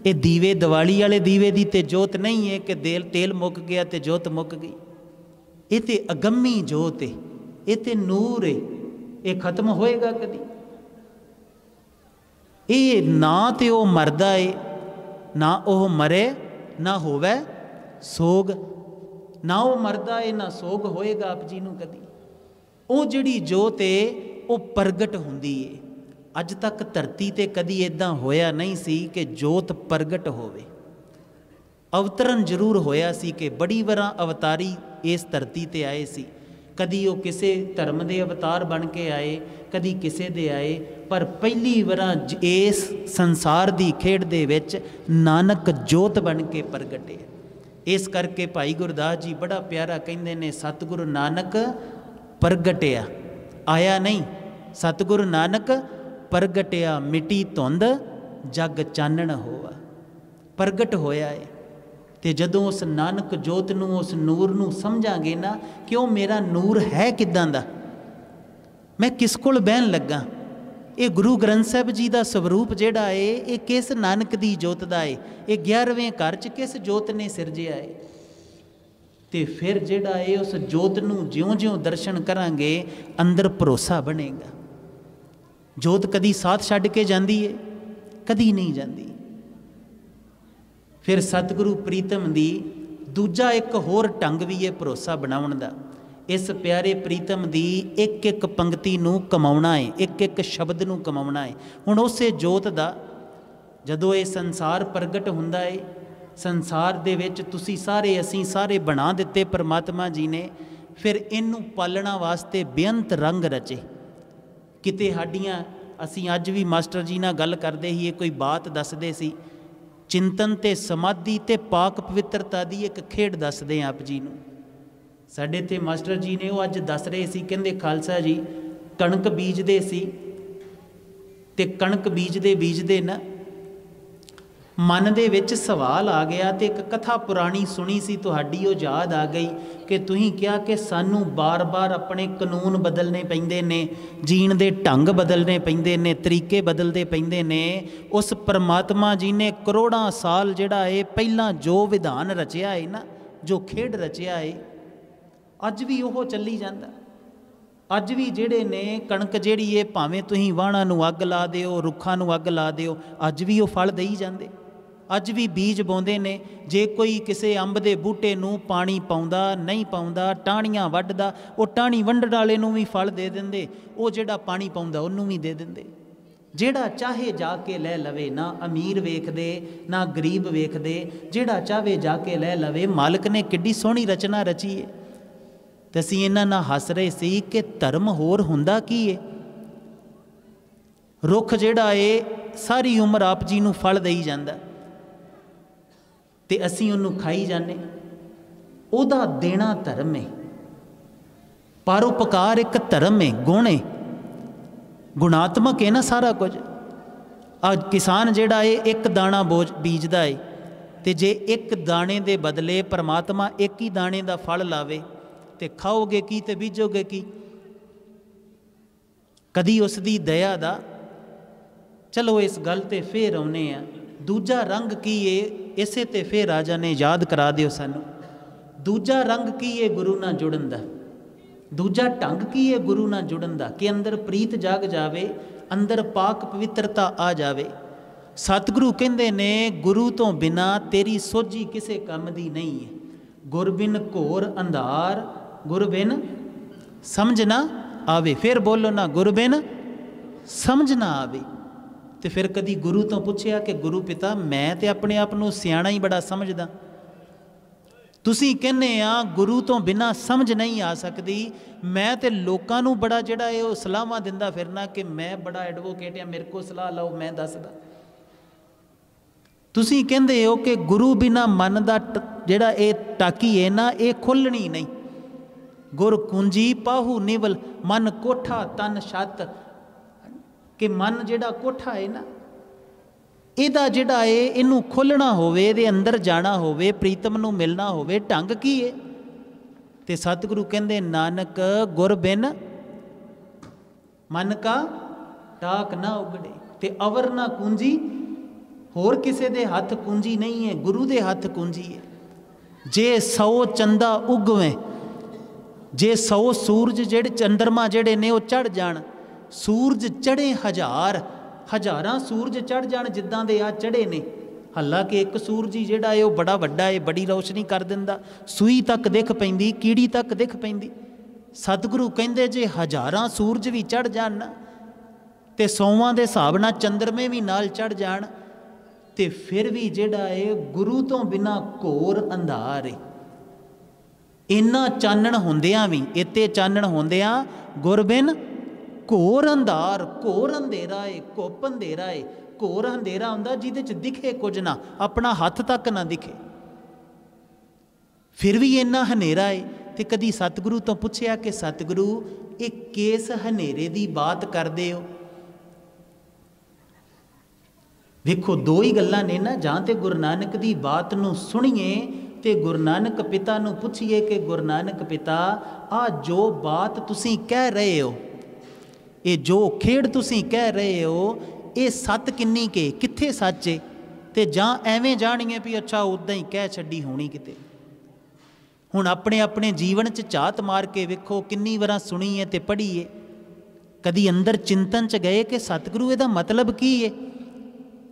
ये दीवे दिवाली वाले दीवे दी ते जोत नहीं है कि तेल मुक गया तो जोत मुक गई। ये तो अगम्मी जोत है, ये तो नूर है, ये खत्म होएगा कदी? ये ना तो वो मरदा है, ना वो मरे, ना होवे सोग, ना वो मरदा है ना सोग होएगा आप जी नूं कदी। वो जिहड़ी जोत है वो प्रगट हुंदी है। अज तक धरती ते कदी इदां होया नहीं सी कि जोत प्रगट होवे। अवतरण जरूर होया सी कि बड़ी वारां अवतारी इस धरती ते आए सी। कदी वो किसी धर्म के अवतार बन के आए, कदी किसी दे आए, पर पहली वारां इस संसार की खेड दे विच नानक जोत बन के प्रगटे। इस करके भाई गुरदास जी बड़ा प्यारा कहते ने, सतगुरु नानक प्रगटिया, आया नहीं, सतगुरु नानक प्रगटिया, मिटी धुंध जग चानण होवा, प्रगट होया है। तो जदों उस नानक जोत नूं, उस नूर नूं समझांगे ना कि वो मेरा नूर है किदां दा, मैं किस कोल बहन लगा, ये गुरु ग्रंथ साहब जी का स्वरूप जिहड़ा है ये किस नानक दी जोत दा है, ये 11वें घर च किस जोत ने सिरजिया है। तो फिर जिहड़ा है उस जोत नूं ज्यों ज्यों दर्शन करांगे अंदर भरोसा बनेगा। जोत कदी साथ छड्ड के जाती है, कदी नहीं जाती। फिर सतगुरु प्रीतम दी दूजा एक होर ढंग भी है भरोसा बनाउण दा। इस प्यारे प्रीतम दी एक एक पंक्ति नूं कमाउणा है, एक एक शब्द नूं कमाउणा है। हुण उसे जोत दा जदों ये संसार प्रगट हुंदा है, संसार दे विच तुसीं सारे असीं सारे बना दिते परमात्मा जी ने, फिर इनू पालना वास्ते बेअंत रंग रचे। किते साडियां असीं अज भी मास्टर जी नाल गल करदे ही कोई बात दसदे सी, चिंतन ते समाधि ते पाक पवित्रता दी एक खेड दसदे आप जी नूं। साडे ते मास्टर जी ने वो अज दस रहे सी, कहंदे खालसा जी कणक बीजदे सी ते कणक बीजदे ना मन दे विच सवाल आ गया, तो एक कथा पुरानी सुनी सी तुहाडी वो याद आ गई कि तुसीं कहा कि सानू बार बार अपने कानून बदलने पैंदे ने, जीण दे ढंग बदलने पैंदे ने, तरीके बदलते पैंदे ने। उस परमात्मा जी ने करोड़ां साल जिहड़ा है पहलां जो विधान रचिया है ना, जो खेड रचिया है, अज भी वो चली जाता। अज भी जिहड़े ने कणक जिहड़ी है भावें तुसीं वाहणां नूं अग ला दिओ, रुखां नूं अग ला दिओ, अज भी वो फल देई जांदे। अज भी बीज बोंदे ने। जे कोई किसी अंब के बूटे नूं पानी पाउंदा नहीं पाउंदा, टाहणियां वड्डदा, वो टाहणी वंडण वाले नूं भी फल दे दिंदे, वो जिहड़ा पानी पाउंदा उहनूं भी दे दिंदे। जिहड़ा चाहे जाके लै लवे, ना अमीर वेखदे ना गरीब वेखदे, जिहड़ा चाहे जाके लै लवे। मालिक ने किड्डी सोहणी रचना रची है। ते असीं इन्हां नाल हस रहे सी कि धर्म होर हुंदा की है। रुख जिहड़ा है सारी उम्र आप जी नूं फल देई जांदा ते असीं उहनूं खाई जाने, उहदा देना धर्म है। परोपकार एक धर्म है, गुण है, गुणात्मक है ना सारा कुछ। आज किसान जिहड़ा है एक दाना बीजदा है, ते जे एक दाने दे बदले परमात्मा एक ही दाने का फल लावे ते खाओगे की ते बीजोगे की। कदी उसकी दया दा, चलो इस गल ते फिर आउने आ। दूजा रंग की है, इसे ते फिर राजा ने याद करा दिओ सानू। दूजा रंग की है गुरु नाल जुड़न दा, दूजा ढंग की है गुरु नाल जुड़न दा कि अंदर प्रीत जाग जावे, अंदर पाक पवित्रता आ जावे। सतगुरु कहंदे ने गुरु तो बिना तेरी सोझी किसे काम दी नहीं है। गुर बिन घोर अंधार, गुर बिन समझ ना आवे। फिर बोलो ना, गुर बिन समझ ना आवे। तो फिर कदी गुरु तो पूछया कि गुरु पिता मैं तो अपने आप को सियाणा ही बड़ा समझदा, तुसीं कहने आ गुरु तो बिना समझ नहीं आ सकती। मैं तो लोगों को बड़ा जिहड़ा है वो सलाहां दिंदा फिरना कि मैं बड़ा एडवोकेट हाँ, मेरे को सलाह लाओ मैं दसदा। तुसीं कहंदे हो कि गुरु बिना मन का जिहड़ा ये टाकी है ना, ये खुलनी नहीं। गुर कुंजी पाहू निवल, मन कोठा तन छत, कि मन जिहड़ा कोठा है ना, इहदा जिहड़ा है इनू खोलना होवे, इहदे अंदर जाना होवे, प्रीतम नू मिलना होवे, ढंग की है। ते सतगुरु कहंदे नानक गुर बिन मन का टाक ना उगड़े, ते अवर ना कुंजी। होर किसे दे हथ कुंजी नहीं है, गुरु दे हथ कुंजी है। जे 100 चंदा उगवे, जे 100 सूरज जेड़े चंद्रमा जेड़े ने वो चढ़ जाण, सूरज चढ़े हज़ारां सूरज चढ़ जाण जिद्दां दे आ चढ़े ने। हालांकि एक सूरज ही जिहड़ा है वो बड़ा वड्डा है, बड़ी रोशनी कर दिंदा, सूई तक दिख पैंदी, कीड़ी तक दिख पैंदी। सतगुरु कहंदे जे हज़ारां सूरज भी चढ़ जाण ना, ते 100वां दे हिसाब नाल चंद्रमे भी नाल चढ़ जाण, ते फिर भी जिहड़ा है गुरु तो बिना घोर अंधार है। इन्ना चानण होंदियां भी, इत्ते चानण होंदियां गुर बिन घोर अंधार। घोर अंधेरा है, घुप अंधेरा है। घोर अंधेरा हुंदा जिहदे च दिखे कुछ ना, अपना हथ तक ना दिखे। फिर भी इन्ना हनेरा है। तो कदी सतगुरु तो पूछया कि सतगुरु ये किस हनेरे की बात करते हो? वेखो दो ही गल्लां ने ना, जां ते गुरु नानक की बात नूं सुणीए ते गुरु नानक पिता नूं पुछीए कि गुरु नानक पिता आ जो बात तुसीं कह रहे हो, ये जो खेड़ तुसीं कह रहे हो, ये सत किन्नी के कित्थे सच है? ते जां एवें जाणीए भी अच्छा उदां ही कह छड्डी होनी किते। हुण अपने अपने जीवन च झात मार के वेखो किन्नी वार सुनी है ते पढ़ी है, कदी अंदर चिंतन च गए कि सतगुरु इहदा मतलब की है?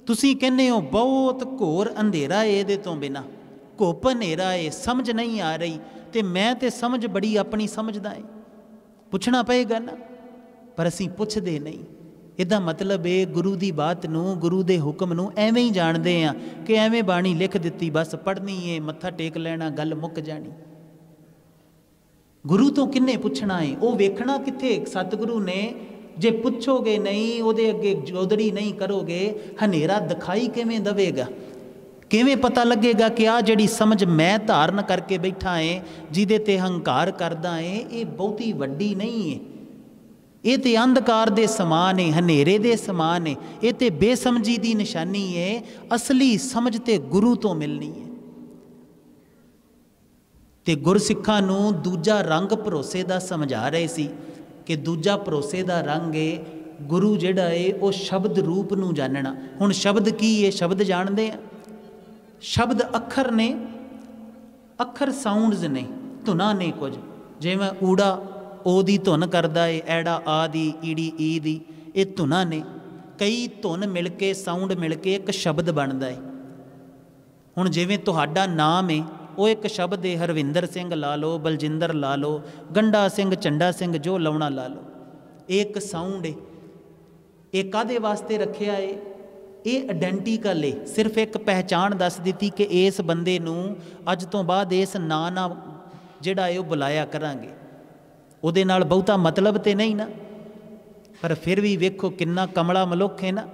तुसीं कहने हो बहुत घोर अंधेरा है, इहदे तो बिना घुप हनेरा है, समझ नहीं आ रही। ते मैं ते समझ बड़ी अपनी समझदा है, पुछना पएगा ना, पर असीं पुछदे नहीं। इहदा मतलब है गुरु की बात नूं, गुरु के हुक्म नूं एवें ही जाणदे आ कि एवें बाणी लिख दित्ती, बस पढ़नी है, मत्था टेक लेना, गल मुक जानी। गुरु तो किन्ने पुछना है? वो वेखना कित्थे? सतगुरु ने जे पुछोगे नहीं, उहदे अगे जोदड़ी नहीं करोगे, हनेरा दिखाई किवें दवेगा? किवें पता लगेगा कि आ जिहड़ी समझ मैं धारण करके बैठा है, जिहदे ते हंकार करदा है, ये बहुती वड्डी नहीं है, ये तो अंधकार दे समान है, हनेरे दे समान है, ये तो बेसमझी की निशानी है। असली समझ ते गुरु तो मिलनी है। ते गुरसिखां नूं दूजा रंग भरोसे दा समझा रहे सी कि दूजा भरोसे दा रंग है गुरु जिहड़ा है वो शब्द रूप नूं जानना। हुण शब्द की है? शब्द जानते हैं, शब्द अखर ने, अखर साउंड्स ने, धुना ने कुछ, जिवें ऊड़ा ओ दी धुन करदा है, ऐड़ा आ दी, ईड़ी ई दी, ये धुना ने। कई धुन मिल के, साउंड मिल के एक शब्द बनता है। हुण जिवें तुहाडा नाम है वो एक शब्द है, हरविंदर सिंह ला लो, बलजिंदर ला लो, गंडा सिंह, चंडा सिंह, जो लाउणा ला लो, एक साउंड है। ये कादे वास्ते रखिया है? ये आइडेंटिकल है, सिर्फ एक पहचान दस दी कि इस बंदे नूं अज तो बाद इस नां नाल जिहड़ा है वो बुलाया करांगे। उहदे नाल बहुता मतलब तो नहीं ना, पर फिर भी वेखो किन्ना कमला मनुख है ना,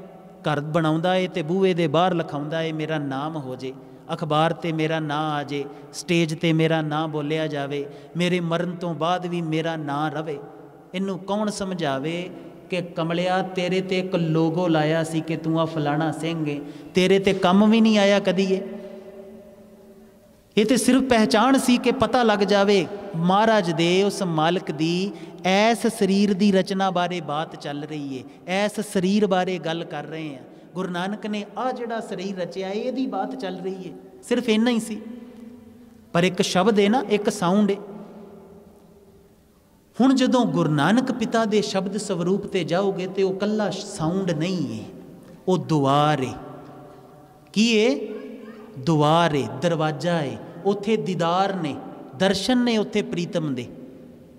घर बनाउंदा है ते बूहे दे बाहर लिखाउंदा है मेरा नाम हो जे, अखबार ते मेरा नां आ जे, स्टेज ते मेरा नां बोलिया जावे, मेरे मरण तो बाद भी मेरा नां रवे। इनू कौन समझावे कि कमलिया तेरे ते एक लोगो लाया सी कि तू आ फलाना सिंह है, तेरे ते कम भी नहीं आया कदी। ये तो सिर्फ पहचान सी कि पता लग जावे महाराज दे उस मालिक दी ऐस शरीर दी रचना बारे बात चल रही है, ऐस शरीर बारे गल कर रहे हैं। गुरु नानक ने आ जिहड़ा शरीर रचिया है इहदी बात चल रही है, सिर्फ इन्ना ही सी। पर एक शब्द है ना, एक साउंड है। हुण जदों गुरु नानक पिता दे शब्द स्वरूप ते जाओगे तो वह कल्ला साउंड नहीं है, वो दुआर है। की है? दुआर है, दरवाजा है, उत्थे दीदार ने, दर्शन ने उत्थे प्रीतम दे।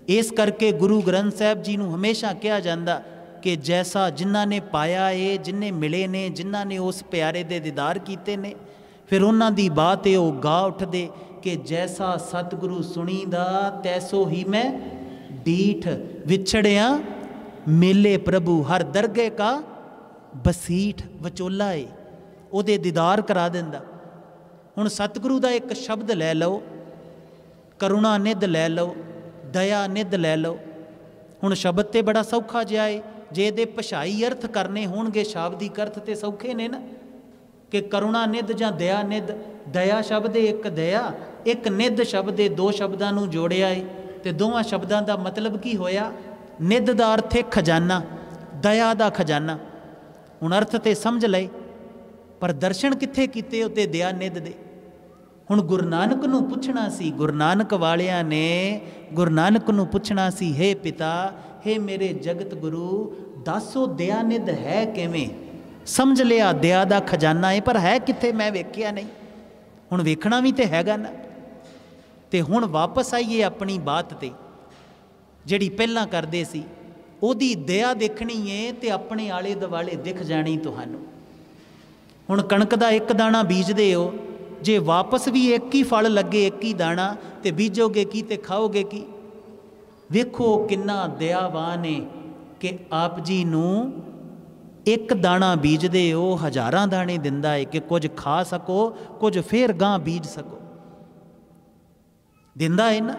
इस करके गुरु ग्रंथ साहब जी नूं हमेशा कहा जाता कि जैसा जिन्हां ने पाया है, जिन्हें मिले ने, जिन्हां ने उस प्यारे दे दीदार कीते ने, फिर उन्हां दी बात है वो गा उठदे कि जैसा सतगुरु सुनीदा तैसो ही मैं डीठ, विछड़िया मेले प्रभु हर दरगे का बसीठ। विचोला है, उहदे दीदार करा दिंदा। हुण सतगुरु का एक शब्द लै लो, करुणा निध लै लो, दया निध लै लो। हुण शब्द तो बड़ा सौखा जिहा है, जे दे भाषाई अर्थ करने होणगे शाब्दिक अर्थ तो सौखे ने ना, कि करुणा निध जां दया निध। दया शब्द एक दया, एक निध शब्द दो शब्दां नूं जोड़िया है, तो दोवां शब्दां दा मतलब की होया? निध दा अर्थ है खजाना, दया दा खजाना। हुण अर्थ तो समझ लए, पर दर्शन कित्थे कीते उत्ते दया निध दे। हुण गुरु नानक नूं पुछना सी, गुरु नानक वालियां ने गुरु नानक नूं पुछना सी, हे पिता, हे मेरे जगत गुरु, दसो दया निध है किवें? समझ लिया दया दा खजाना है, पर है कित्थे? मैं वेखिया नहीं। हुण वेखना भी तो हैगा ना। ते हुण वापस आइए अपनी बात ते, जिहड़ी पहलां करदे सी, ओहदी दया देखनी है ते अपने आले दुआले दिख जानी तुहानूं। हुण कणक दा एक दाणा बीजदे हो, जे वापस भी एक ही फल लगे, एक ही दाणा, तो बीजोगे की ते खाओगे की? वेखो किन्ना दयावान है कि आप जी नूं एक दाणा बीजदे हो, हज़ारां दाणे दिंदा है कि कुछ खा सको, कुछ फिर गां बीज सको। ਦਿੰਦਾ ਹੈ ਨਾ।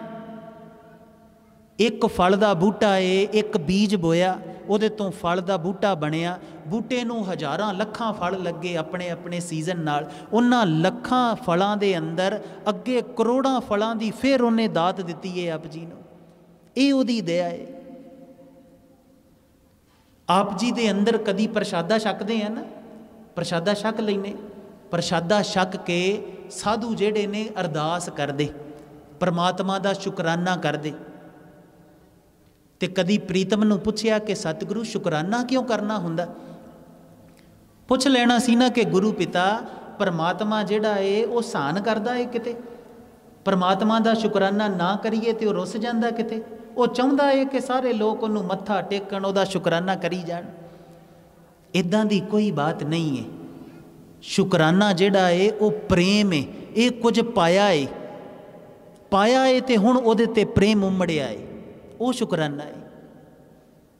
ਇੱਕ ਫਲ ਦਾ ਬੂਟਾ ਏ, ਇੱਕ ਬੀਜ ਬੋਇਆ, ਉਹਦੇ ਤੋਂ ਫਲ ਦਾ ਬੂਟਾ ਬਣਿਆ। ਬੂਟੇ ਨੂੰ ਹਜ਼ਾਰਾਂ ਲੱਖਾਂ ਫਲ ਲੱਗੇ ਆਪਣੇ ਆਪਣੇ ਸੀਜ਼ਨ ਨਾਲ। ਉਹਨਾਂ ਲੱਖਾਂ ਫਲਾਂ ਦੇ ਅੰਦਰ ਅੱਗੇ ਕਰੋੜਾਂ ਫਲਾਂ ਦੀ ਫਿਰ ਉਹਨੇ ਦਾਤ ਦਿੱਤੀ ਹੈ ਆਪ ਜੀ ਨੂੰ। ਇਹ ਉਹਦੀ ਦਇਆ ਹੈ। ਆਪ ਜੀ ਦੇ ਅੰਦਰ ਕਦੀ ਪ੍ਰਸ਼ਾਦਾ ਛਕਦੇ ਆ ਨਾ, ਪ੍ਰਸ਼ਾਦਾ ਛਕ ਲੈਨੇ। ਪ੍ਰਸ਼ਾਦਾ ਛਕ ਕੇ ਸਾਧੂ ਜਿਹੜੇ ਨੇ ਅਰਦਾਸ ਕਰਦੇ, ਪਰਮਾਤਮਾ ਦਾ ਸ਼ੁਕਰਾਨਾ ਕਰਦੇ। ਤੇ ਕਦੀ ਪ੍ਰੀਤਮ ਨੂੰ ਪੁੱਛਿਆ ਕਿ ਸਤਿਗੁਰੂ ਸ਼ੁਕਰਾਨਾ ਕਿਉਂ ਕਰਨਾ ਹੁੰਦਾ? ਪੁੱਛ ਲੈਣਾ ਸੀ ਨਾ ਕਿ ਗੁਰੂ ਪਿਤਾ ਪਰਮਾਤਮਾ ਜਿਹੜਾ ਏ ਉਹ ਸਾਨ ਕਰਦਾ ਏ ਕਿਤੇ। ਪਰਮਾਤਮਾ ਦਾ ਸ਼ੁਕਰਾਨਾ ਨਾ ਕਰੀਏ ਤੇ ਉਹ ਰੁੱਸ ਜਾਂਦਾ ਕਿਤੇ। ਉਹ ਚਾਹੁੰਦਾ ਏ ਕਿ ਸਾਰੇ ਲੋਕ ਉਹਨੂੰ ਮੱਥਾ ਟੇਕਣ, ਉਹਦਾ ਸ਼ੁਕਰਾਨਾ ਕਰੀ ਜਾਣ। ਇੱਦਾਂ ਦੀ ਕੋਈ ਬਾਤ ਨਹੀਂ ਹੈ। ਸ਼ੁਕਰਾਨਾ ਜਿਹੜਾ ਏ ਉਹ ਪ੍ਰੇਮ ਏ। ਇਹ ਕੁਝ ਪਾਇਆ ਏ, ਪਾਇਆ ਏ ਤੇ ਹੁਣ ਉਹਦੇ ਤੇ ਪ੍ਰੇਮ ਉਮੜਿਆ ਏ, ਉਹ ਸ਼ੁਕਰਾਨਾ ਹੈ।